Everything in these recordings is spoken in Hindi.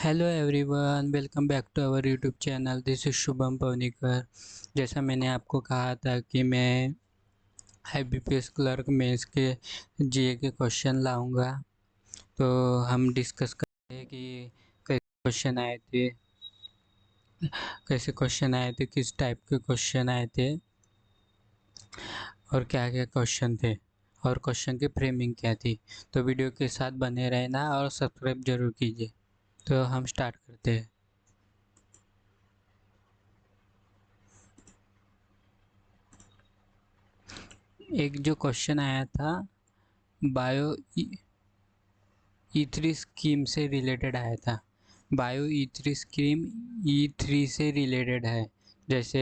Hello everyone, welcome back to our YouTube channel. This is Shubham Pawanikar. जैसा मैंने आपको कहा था कि मैं आईबीपीएस क्लर्क मेंस के जीए के क्वेश्चन लाऊंगा, तो हम डिस्कस करते हैं कि कैसे क्वेश्चन आए थे, किस टाइप के क्वेश्चन आए थे और क्या क्या क्वेश्चन थे और क्वेश्चन की फ्रेमिंग क्या थी। तो वीडियो के साथ बने रहना और सब्सक्राइब जरूर कीजिए। तो हम स्टार्ट करते हैं। एक जो क्वेश्चन आया था बायो ई3 स्कीम से रिलेटेड आया था। बायो ई3 स्कीम ई3 से रिलेटेड है। जैसे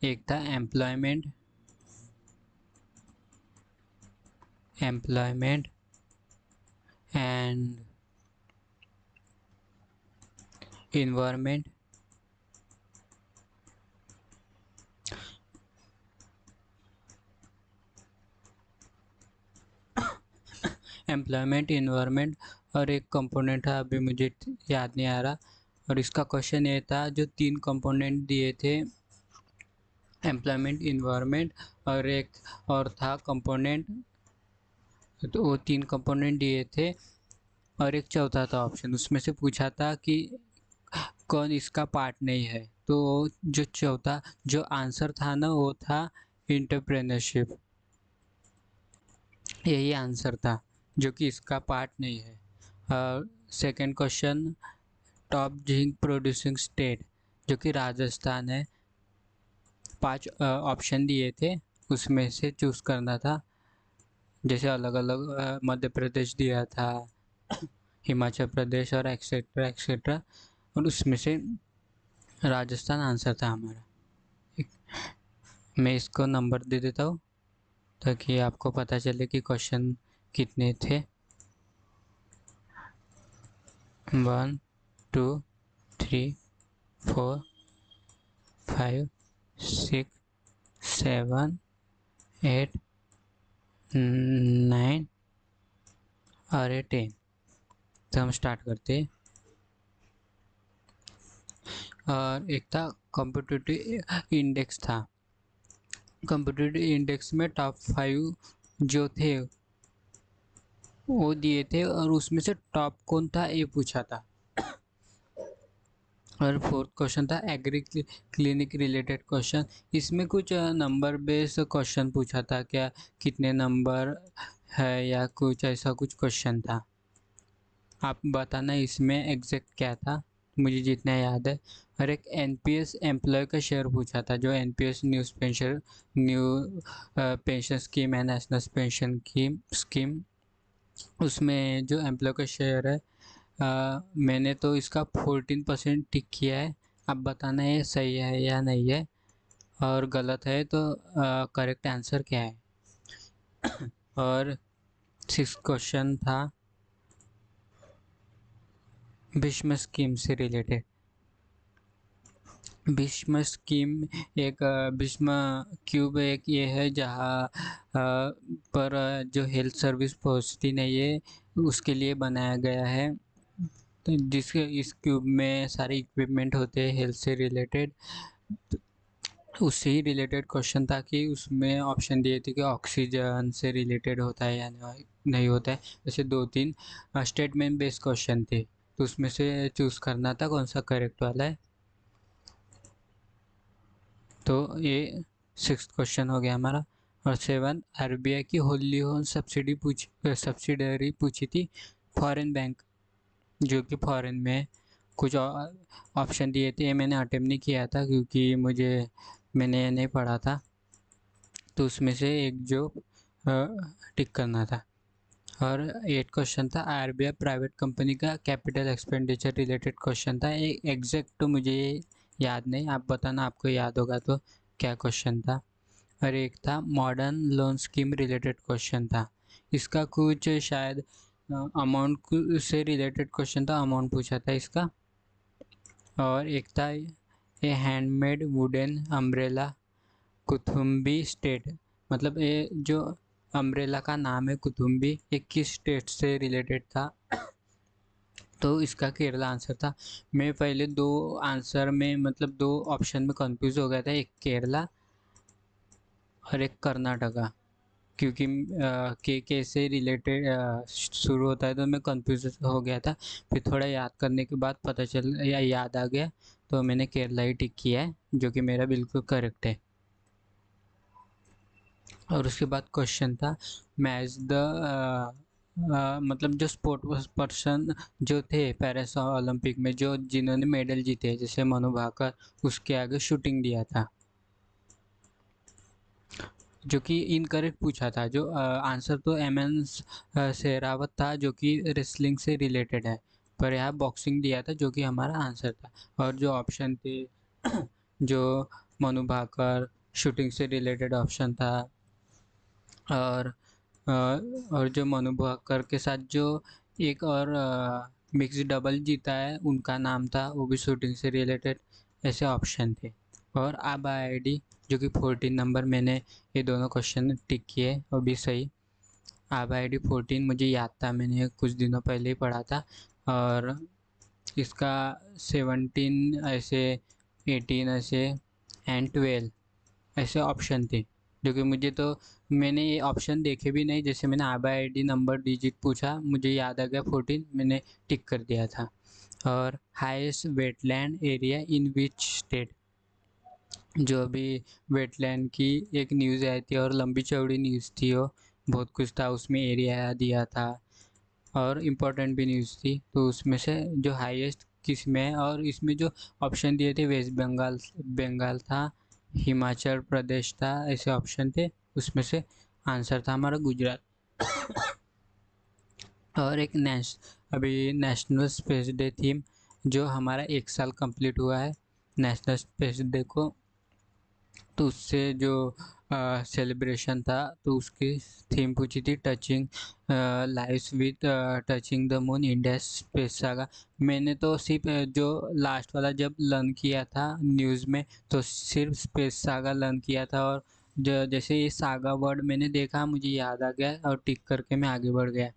एक था employment and environment, employment environment और एक कंपोनेंट था, अभी मुझे याद नहीं आ रहा। और इसका क्वेश्चन ये था, जो 3 कंपोनेंट दिए थे, एम्प्लॉयमेंट इन्वायरमेंट और एक और था कंपोनेंट, तो वो 3 कंपोनेंट दिए थे और एक चौथा था ऑप्शन। उसमें से पूछा था कि कौन इसका पार्ट नहीं है। तो जो चौथा जो आंसर था ना, वो था एंटरप्रेन्योरशिप। यही आंसर था जो कि इसका पार्ट नहीं है। Second question, top zinc producing state, जो कि राजस्थान है। 5 ऑप्शन दिए थे, उसमें से चूज करना था। जैसे अलग अलग मध्य प्रदेश दिया था, हिमाचल प्रदेश और एक्सेट्रा एक्सेट्रा, और उसमें से राजस्थान आंसर था हमारा। मैं इसको नंबर दे देता हूँ ताकि आपको पता चले कि क्वेश्चन कितने थे। 1 2 3 4 5 6 7 8 9 और 10। तो हम स्टार्ट करते हैं। और एक था कॉम्पिटिटिव इंडेक्स था। कॉम्पिटिटिव इंडेक्स में टॉप 5 जो थे वो दिए थे, और उसमें से टॉप कौन था ये पूछा था। और फोर्थ क्वेश्चन था एग्री क्लिनिक रिलेटेड क्वेश्चन। इसमें कुछ नंबर बेस्ड क्वेश्चन पूछा था, क्या कितने नंबर है या कुछ ऐसा कुछ क्वेश्चन था। आप बताना इसमें एग्जैक्ट क्या था, मुझे जितना याद है। और एक एनपीएस एम्प्लॉय का शेयर पूछा था, जो एनपीएस न्यू पेंशन स्कीम है, नेशनल पेंशन की स्कीम। उसमें जो एम्प्लॉय का शेयर है, मैंने तो इसका 14% टिक किया है। अब बताना है सही है या नहीं है, और गलत है तो करेक्ट आंसर क्या है। और 6 क्वेश्चन था भीष्म स्कीम से रिलेटेड। भीष्म स्कीम एक भीष्म क्यूब एक ये है जहाँ पर जो हेल्थ सर्विस पहुँचती नहीं है, उसके लिए बनाया गया है। तो जिसके इस क्यूब में सारे इक्विपमेंट होते हैं हेल्थ से रिलेटेड। उससे ही रिलेटेड क्वेश्चन था कि उसमें ऑप्शन दिए थे कि ऑक्सीजन से रिलेटेड होता है या नहीं होता है। वैसे 2-3 स्टेटमेंट बेस्ड क्वेश्चन थे, तो उसमें से चूज़ करना था कौन सा करेक्ट वाला है। तो ये 6th क्वेश्चन हो गया हमारा। और 7, आरबीआई की होली ओन सब्सिडरी पूछी थी फॉरेन बैंक, जो कि फॉरेन में। कुछ ऑप्शन दिए थे, ये मैंने अटेम्प्ट नहीं किया था क्योंकि मैंने नहीं पढ़ा था, तो उसमें से एक जो टिक करना था। और 8 क्वेश्चन था आरबीआई प्राइवेट कंपनी का कैपिटल एक्सपेंडिचर रिलेटेड क्वेश्चन था। एग्जैक्ट तो मुझे याद नहीं, आप बताना आपको याद होगा तो क्या क्वेश्चन था। और एक था modern loan scheme related question था। इसका कुछ शायद अमाउंट से रिलेटेड क्वेश्चन था, अमाउंट पूछा था इसका। और एक था ए हैंडमेड वुडन अम्ब्रेला कुथुम्बी स्टेट, मतलब ये जो अम्ब्रेला का नाम है कुथुम्बी, ये किस स्टेट से रिलेटेड था। तो इसका केरला आंसर था। मैं पहले दो आंसर में मतलब दो ऑप्शन में कंफ्यूज हो गया था, एक केरला और एक कर्नाटका, क्योंकि के से रिलेटेड शुरू होता है तो मैं कंफ्यूज हो गया था। फिर थोड़ा याद करने के बाद पता चल या याद आ गया, तो मैंने केरला ही टिक किया है, जो कि मेरा बिल्कुल करेक्ट है। और उसके बाद क्वेश्चन था मैच द मतलब जो स्पोर्ट पर्सन जो थे पेरिस ओलंपिक में, जो जिन्होंने मेडल जीते, जैसे मनु भाकर, उसके आगे शूटिंग दिया था, जो कि इनकरेक्ट पूछा था। जो आंसर तो एम एन शेरावत था, जो कि रेसलिंग से रिलेटेड है, पर यहाँ बॉक्सिंग दिया था, जो कि हमारा आंसर था। और जो ऑप्शन थे जो मनु भाकर, शूटिंग से रिलेटेड ऑप्शन था, और और जो मनु भाकर के साथ जो एक और मिक्स डबल जीता है, उनका नाम था, वो भी शूटिंग से रिलेटेड, ऐसे ऑप्शन थे। और आबा आईडी जो कि 14 नंबर, मैंने ये दोनों क्वेश्चन टिक किए, वो भी सही। आबा आईडी 14 मुझे याद था, मैंने कुछ दिनों पहले ही पढ़ा था। और इसका 17 ऐसे, 18 ऐसे एंड 12 ऐसे ऑप्शन थे, जो कि मुझे तो मैंने ये ऑप्शन देखे भी नहीं। जैसे मैंने आबा आईडी नंबर डिजिट पूछा, मुझे याद आ गया 14, मैंने टिक कर दिया था। और highest wetland area in which state, जो अभी वेटलैंड की एक न्यूज़ आई थी, और लंबी चौड़ी न्यूज़ थी, वो बहुत कुछ था उसमें, एरिया दिया था और इम्पोर्टेंट भी न्यूज़ थी। तो उसमें से जो हाईएस्ट किस में है, और इसमें जो ऑप्शन दिए थे, वेस्ट बंगाल बंगाल था, हिमाचल प्रदेश था, ऐसे ऑप्शन थे। उसमें से आंसर था हमारा गुजरात। और एक अभी नेशनल स्पेस डे थीम, जो हमारा 1 साल कंप्लीट हुआ है नेशनल स्पेस डे को, तो उससे जो सेलिब्रेशन था, तो उसकी थीम पूछी थी touching lives with touching the moon India space saga. मैंने तो सिर्फ जो लास्ट वाला जब लर्न किया था न्यूज़ में, तो सिर्फ स्पेस सागा लर्न किया था। और जैसे ये सागा वर्ड मैंने देखा, मुझे याद आ गया और टिक करके मैं आगे बढ़ गया।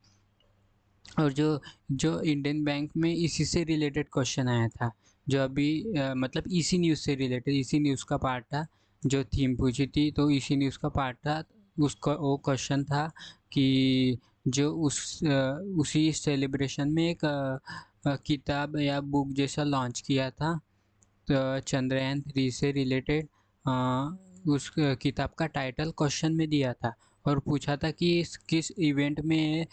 और जो जो इंडियन बैंक में इसी से रिलेटेड क्वेश्चन आया था, जो अभी मतलब इसी न्यूज़ से रिलेटेड, इसी न्यूज़ का पार्ट था, जो थीम पूछी थी तो इसी न्यूज़ का पार्ट था। उसका वो क्वेश्चन था कि जो उसी सेलिब्रेशन में एक किताब या बुक जैसा लॉन्च किया था, तो चंद्रयान 3 से रिलेटेड, उस किताब का टाइटल क्वेश्चन में दिया था, और पूछा था कि किस इवेंट में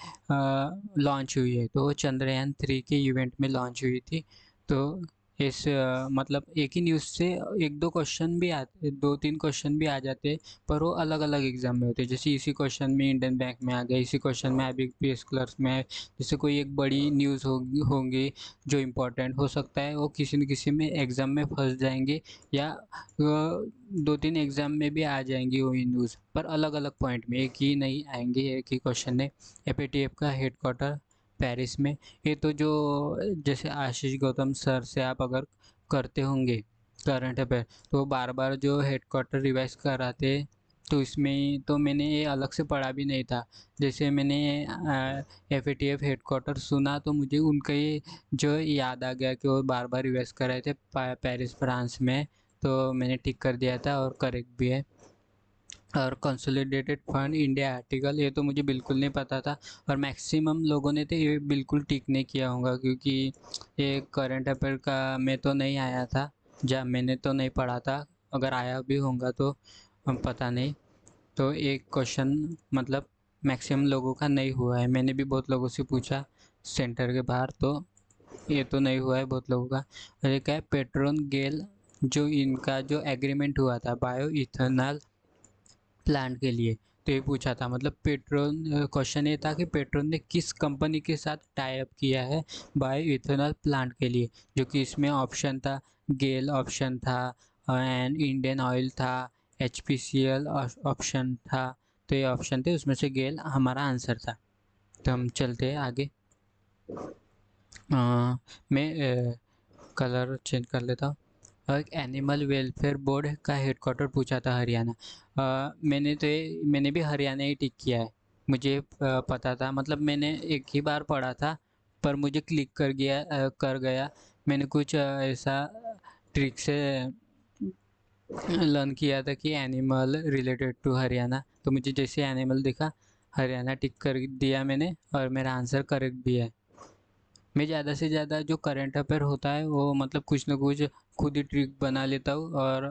लॉन्च हुई है, तो वो चंद्रयान 3 के इवेंट में लॉन्च हुई थी। तो इस मतलब एक ही न्यूज़ से एक दो क्वेश्चन भी आते, 2-3 क्वेश्चन भी आ जाते, पर वो अलग अलग एग्जाम में होते। जैसे इसी क्वेश्चन में इंडियन बैंक में आ गया, इसी क्वेश्चन में IBPS क्लर्क में है। जैसे कोई एक बड़ी न्यूज़ होंगी जो इम्पोर्टेंट हो सकता है, वो किसी न किसी में एग्ज़ाम में फंस जाएंगे, या 2-3 एग्ज़ाम में भी आ जाएंगी वही न्यूज़, पर अलग अलग पॉइंट में, एक ही नहीं आएंगे, एक ही क्वेश्चन है। FATF का हेडक्वार्टर पेरिस में। ये तो जो जैसे आशीष गौतम सर से आप अगर करते होंगे करंट अफेयर, तो बार बार जो हेडक्वार्टर रिवाइज कराते, तो इसमें तो मैंने ये अलग से पढ़ा भी नहीं था। जैसे मैंने FATF हेडक्वार्टर सुना, तो मुझे उनका ये जो याद आ गया कि वो बार बार रिवाइज कर रहे थे पेरिस फ्रांस में, तो मैंने टिक कर दिया था और करेक्ट भी है। और कंसोलिडेटेड फंड इंडिया आर्टिकल, ये तो मुझे बिल्कुल नहीं पता था, और मैक्सिमम लोगों ने तो ये बिल्कुल टिक नहीं किया होगा, क्योंकि ये करंट अफेयर का में तो नहीं आया था, जब मैंने तो नहीं पढ़ा था। अगर आया भी होगा तो पता नहीं। तो एक क्वेश्चन मतलब मैक्सिमम लोगों का नहीं हुआ है। मैंने भी बहुत लोगों से पूछा सेंटर के बाहर, तो ये तो नहीं हुआ है बहुत लोगों का। और एक है पेट्रोन गेल, जो इनका जो एग्रीमेंट हुआ था बायो इथेनॉल प्लांट के लिए, तो ये पूछा था। मतलब पेट्रोन, क्वेश्चन ये था कि पेट्रोन ने किस कंपनी के साथ टाई अप किया है बायो इथेनॉल प्लांट के लिए, जो कि इसमें ऑप्शन था गेल ऑप्शन था, एंड इंडियन ऑयल था, HPCL ऑप्शन था। तो ये ऑप्शन थे, उसमें से गेल हमारा आंसर था। तो हम चलते हैं आगे। मैं कलर चेंज कर लेता हूँ। और एक एनिमल वेलफेयर बोर्ड का हेडक्वार्टर पूछा था हरियाणा। मैंने भी हरियाणा ही टिक किया है। मुझे पता था, मतलब मैंने एक ही बार पढ़ा था पर मुझे क्लिक कर गया। मैंने कुछ ऐसा ट्रिक से लर्न किया था कि एनिमल रिलेटेड टू हरियाणा, तो मुझे जैसे एनिमल दिखा हरियाणा टिक कर दिया मैंने और मेरा आंसर करेक्ट भी है। मैं ज़्यादा से ज़्यादा जो करंट अफेयर होता है वो मतलब कुछ ना कुछ खुद ही ट्रिक बना लेता हूँ और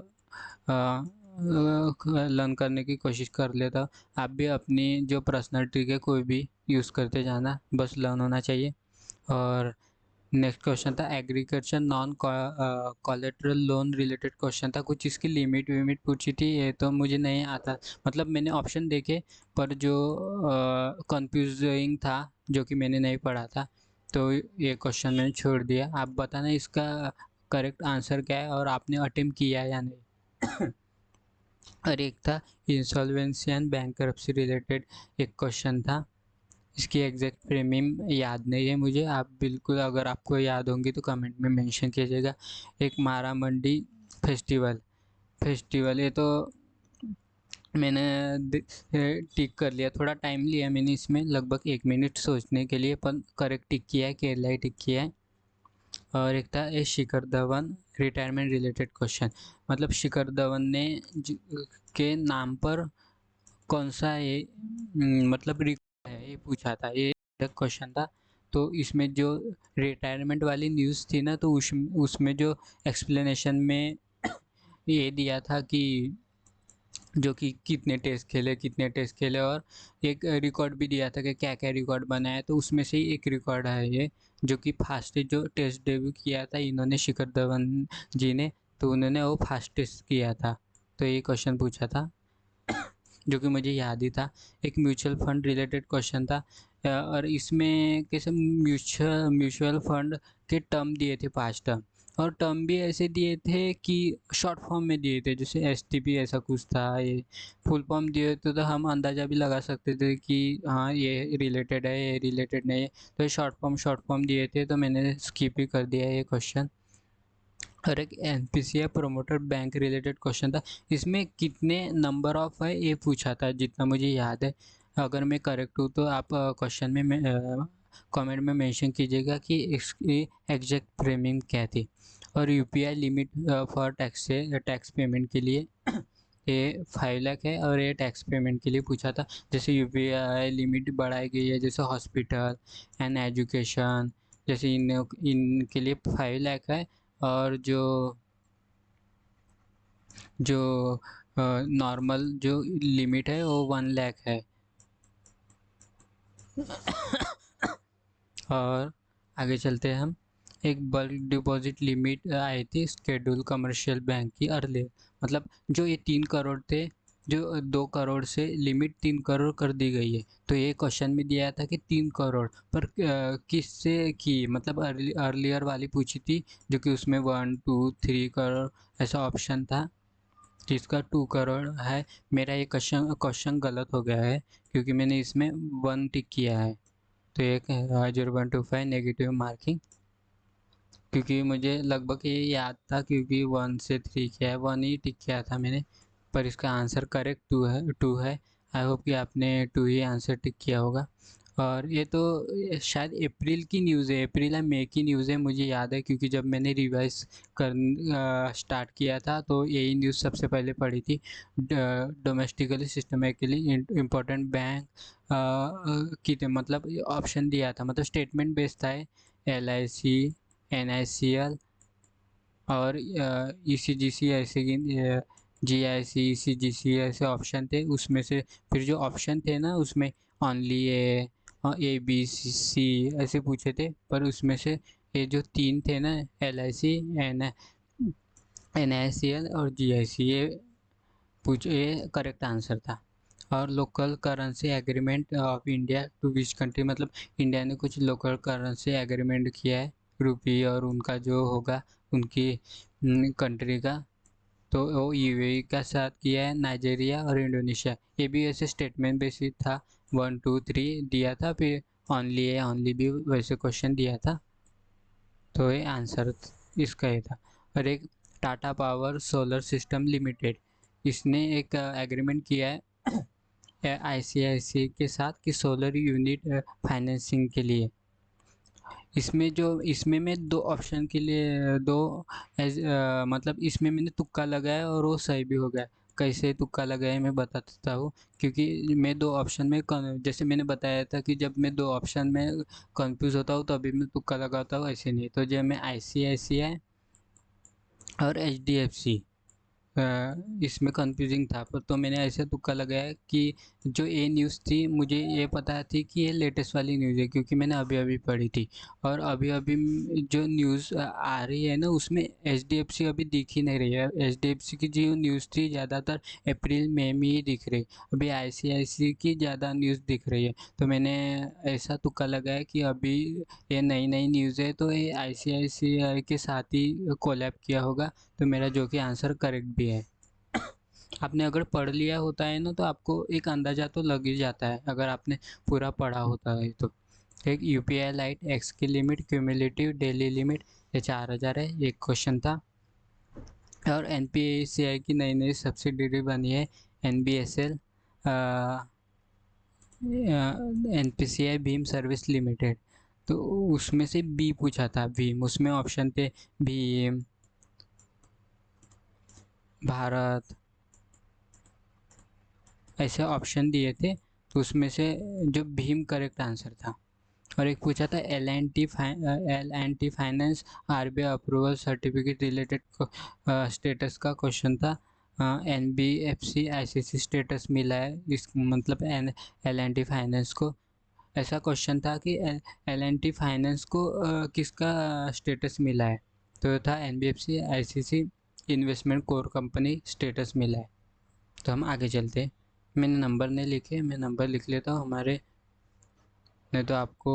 लर्न करने की कोशिश कर लेता हूँ। आप भी अपनी जो पर्सनल ट्रिक है कोई भी यूज़ करते जाना, बस लर्न होना चाहिए। और नेक्स्ट क्वेश्चन था agriculture non collateral loan related question था। कुछ इसकी लिमिट विमिट पूछी थी, ये तो मुझे नहीं आता, मतलब मैंने ऑप्शन देखे पर जो कंफ्यूजिंग था जो कि मैंने नहीं पढ़ा था, तो ये क्वेश्चन मैंने छोड़ दिया। आप बताना इसका करेक्ट आंसर क्या है और आपने अटेम्प्ट किया या नहीं। और एक था इंसॉल्वेंसी एंड बैंकरप्सी रिलेटेड एक क्वेश्चन था। इसकी एग्जैक्ट फ्रेमिंग याद नहीं है मुझे, आप बिल्कुल अगर आपको याद होंगी तो कमेंट में मेंशन कीजिएगा। एक मारा मंडी फेस्टिवल फेस्टिवल ये तो मैंने टिक कर लिया, थोड़ा टाइम लिया मैंने इसमें, लगभग 1 मिनट सोचने के लिए, पर करेक्ट टिक किया है, केरला ही टिक किया है। और एक था ए Shikhar Dhawan retirement related question, मतलब शिखर धवन ने के नाम पर कौन सा ये मतलब रिकॉर्ड है ये पूछा था, ये क्वेश्चन था। तो इसमें जो रिटायरमेंट वाली न्यूज़ थी ना, तो उसमें जो एक्सप्लेनेशन में ये दिया था कि जो कि कितने टेस्ट खेले और एक रिकॉर्ड भी दिया था कि क्या क्या रिकॉर्ड बनाया, तो उसमें से ही एक रिकॉर्ड है ये, जो कि फास्टेस्ट जो टेस्ट डेब्यू किया था इन्होंने शिखर धवन जी ने, तो उन्होंने वो फास्टेस्ट किया था। तो ये क्वेश्चन पूछा था जो कि मुझे याद ही था। एक म्यूचुअल फंड रिलेटेड क्वेश्चन था और इसमें कैसे म्यूचुअल फंड के टर्म दिए थे 5 टर्म, और टर्म भी ऐसे दिए थे कि शॉर्ट फॉर्म में दिए थे, जैसे एसटीपी ऐसा कुछ था। ये फुल फॉर्म दिए थे तो हम अंदाज़ा भी लगा सकते थे कि हाँ ये रिलेटेड है ये रिलेटेड नहीं है, तो शॉर्ट फॉर्म दिए थे, तो मैंने स्किप ही कर दिया ये क्वेश्चन। और एक NPCI promoter bank related question था, इसमें कितने नंबर ऑफ है ये पूछा था जितना मुझे याद है। अगर मैं करेक्ट हूँ तो आप क्वेश्चन में कमेंट में मेंशन कीजिएगा कि इसकी एग्जैक्ट फ्रेमिंग क्या थी। और UPI limit for tax payment के लिए ये 5 लाख है और ये टैक्स पेमेंट के लिए पूछा था। जैसे यूपीआई लिमिट बढ़ाई गई है, जैसे हॉस्पिटल एंड एजुकेशन, जैसे इनके लिए 5 लाख है, और जो जो नॉर्मल जो लिमिट है वो 1 लाख है। और आगे चलते हैं हम। एक बल्क डिपॉजिट लिमिट आई थी शेड्यूल कमर्शियल बैंक की अर्ली, मतलब जो ये 3 करोड़ थे, जो 2 करोड़ से लिमिट 3 करोड़ कर दी गई है। तो ये क्वेश्चन में दिया था कि 3 करोड़ पर किससे की, मतलब अर्लियर वाली पूछी थी जो कि उसमें 1 2 3 करोड़ ऐसा ऑप्शन था, जिसका 2 करोड़ है। मेरा ये क्वेश्चन गलत हो गया है क्योंकि मैंने इसमें 1 टिक किया है, तो एक 0.25 नेगेटिव मार्किंग, क्योंकि मुझे लगभग ये याद था क्योंकि 1 से 3 किया है, 1 ही टिक किया था मैंने। पर इसका आंसर करेक्ट 2 है। आई होप कि आपने 2 ही आंसर टिक किया होगा। और ये तो शायद अप्रैल की न्यूज़ है, अप्रैल या मई की न्यूज़ है, मुझे याद है क्योंकि जब मैंने रिवाइज कर स्टार्ट किया था तो यही न्यूज़ सबसे पहले पढ़ी थी। डोमेस्टिकली सिस्टमेटिकली इम्पोर्टेंट बैंक की मतलब ऑप्शन दिया था, मतलब स्टेटमेंट बेस्ड था, LIC NICL और ECGC ऐसे GIC ECGC ऐसे ऑप्शन थे, उसमें से फिर जो ऑप्शन थे ना उसमें ओनली ABCC ऐसे पूछे थे, पर उसमें से ये जो 3 थे ना LIC NICL और GIC ये करेक्ट आंसर था। और local currency agreement of India to which country, मतलब इंडिया ने कुछ लोकल करेंसी एग्रीमेंट किया है रुपी और उनका जो होगा उनकी कंट्री का, तो वो यूएई का साथ किया है, नाइजीरिया और इंडोनेशिया। ये भी ऐसे स्टेटमेंट बेसिस था, 1 2 3 दिया था, फिर ओनली भी वैसे क्वेश्चन दिया था, तो ये आंसर इसका ही था। और एक Tata power solar system limited, इसने एक एग्रीमेंट किया है आईसीआईसी के साथ कि सोलर यूनिट फाइनेंसिंग के लिए इसमें मैं दो ऑप्शन के लिए मतलब इसमें मैंने तुक्का लगाया और वो सही भी हो गया। कैसे तुक्का लगाया मैं बता देता हूँ। क्योंकि मैं दो ऑप्शन में जैसे मैंने बताया था कि जब मैं दो ऑप्शन में कंफ्यूज होता हूँ तो अभी मैं तुक्का लगाता हूँ, ऐसे नहीं। तो जब मैं ICICI और HDFC इसमें कंफ्यूजिंग था, पर तो मैंने ऐसा तुक्का लगाया कि जो ये न्यूज़ थी मुझे ये पता थी कि ये लेटेस्ट वाली न्यूज़ है, क्योंकि मैंने अभी अभी पढ़ी थी। और अभी अभी जो न्यूज़ आ रही है ना, उसमें HDFC अभी दिख ही नहीं रही है। HDFC की जो न्यूज़ थी ज़्यादातर अप्रैल मई में ही दिख रही, अभी ICICI की ज़्यादा न्यूज़ दिख रही है। तो मैंने ऐसा तुक्का लगाया कि अभी ये नई नई न्यूज़ है तो ये ICICI के साथ ही कोलैब किया होगा, तो मेरा जो कि आंसर करेक्ट भी है। आपने अगर पढ़ लिया होता है ना तो आपको एक अंदाज़ा तो लग ही जाता है, अगर आपने पूरा पढ़ा होता है तो। एक UPI लाइट एक्स की लिमिट क्यूमुलेटिव डेली लिमिट ये 4000 है, एक क्वेश्चन था। और NPCI की नई नई सब्सिडरी बनी है NBSL NPCI Bhim service limited. तो उसमें से बी पूछा था, भीम। उसमें ऑप्शन थे भीम, भारत, ऐसे ऑप्शन दिए थे। तो उसमें से जो भीम करेक्ट आंसर था। और एक पूछा था L&T finance RBI approval certificate related status का क्वेश्चन था। NBFC ICC स्टेटस मिला है इस मतलब L&T फाइनेंस को। ऐसा क्वेश्चन था कि L&T फाइनेंस को किसका स्टेटस मिला है, तो था NBFC ICC investment core company status मिला है। तो हम आगे चलते हैं। मैंने नंबर नहीं लिखे, मैं नंबर लिख लेता हूँ हमारे, नहीं तो आपको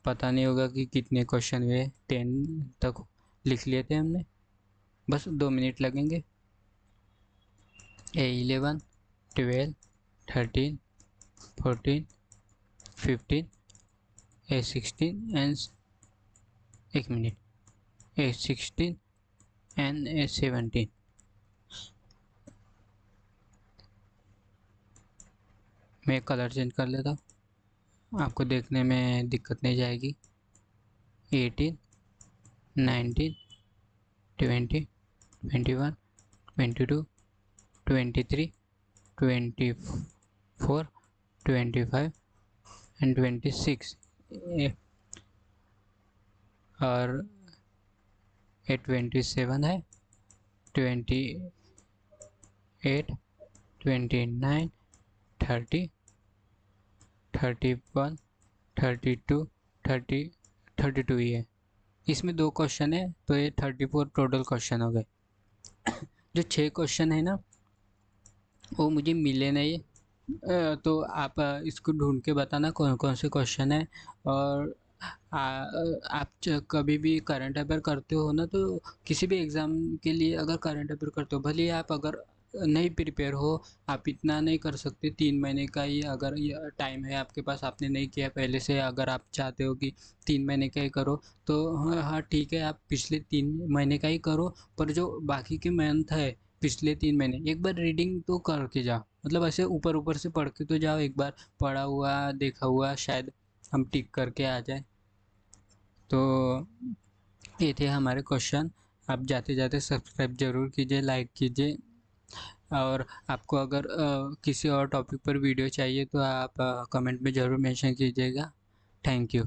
पता नहीं होगा कि कितने क्वेश्चन हुए। 10 तक लिख लिए थे हमने, बस 2 मिनट लगेंगे। A11, 12, 13, 14, 15, A16 and 1 minute, A16 and A17। मैं कलर चेंज कर लेता हूँ, आपको देखने में दिक्कत नहीं जाएगी। 18, 19, 20, 21, 22, 23, 24, 25 एंड 26 और ये 27 है, 28, 29, 30, 31, 32, 32 ही है। इसमें 2 क्वेश्चन है तो ये 34 टोटल क्वेश्चन हो गए। जो 6 क्वेश्चन है ना वो मुझे मिले नहीं, तो आप इसको ढूंढ के बताना कौन कौन से क्वेश्चन है। और आप कभी भी करंट अफेयर करते हो ना, तो किसी भी एग्ज़ाम के लिए अगर करंट अफेयर करते हो, भले ही आप अगर नहीं प्रिपेयर हो, आप इतना नहीं कर सकते। 3 महीने का ही अगर टाइम है आपके पास, आपने नहीं किया पहले से, अगर आप चाहते हो कि 3 महीने का ही करो, तो हाँ हाँ ठीक है, आप पिछले 3 महीने का ही करो। पर जो बाकी के मंथ है, पिछले 3 महीने, एक बार रीडिंग तो करके जाओ। मतलब ऐसे ऊपर ऊपर से पढ़ के तो जाओ, एक बार पढ़ा हुआ देखा हुआ शायद हम टिक करके आ जाए। तो ये थे हमारे क्वेश्चन। आप जाते जाते सब्सक्राइब ज़रूर कीजिए, लाइक कीजिए। और आपको अगर किसी और टॉपिक पर वीडियो चाहिए तो आप कमेंट में ज़रूर मेंशन कीजिएगा। Thank you.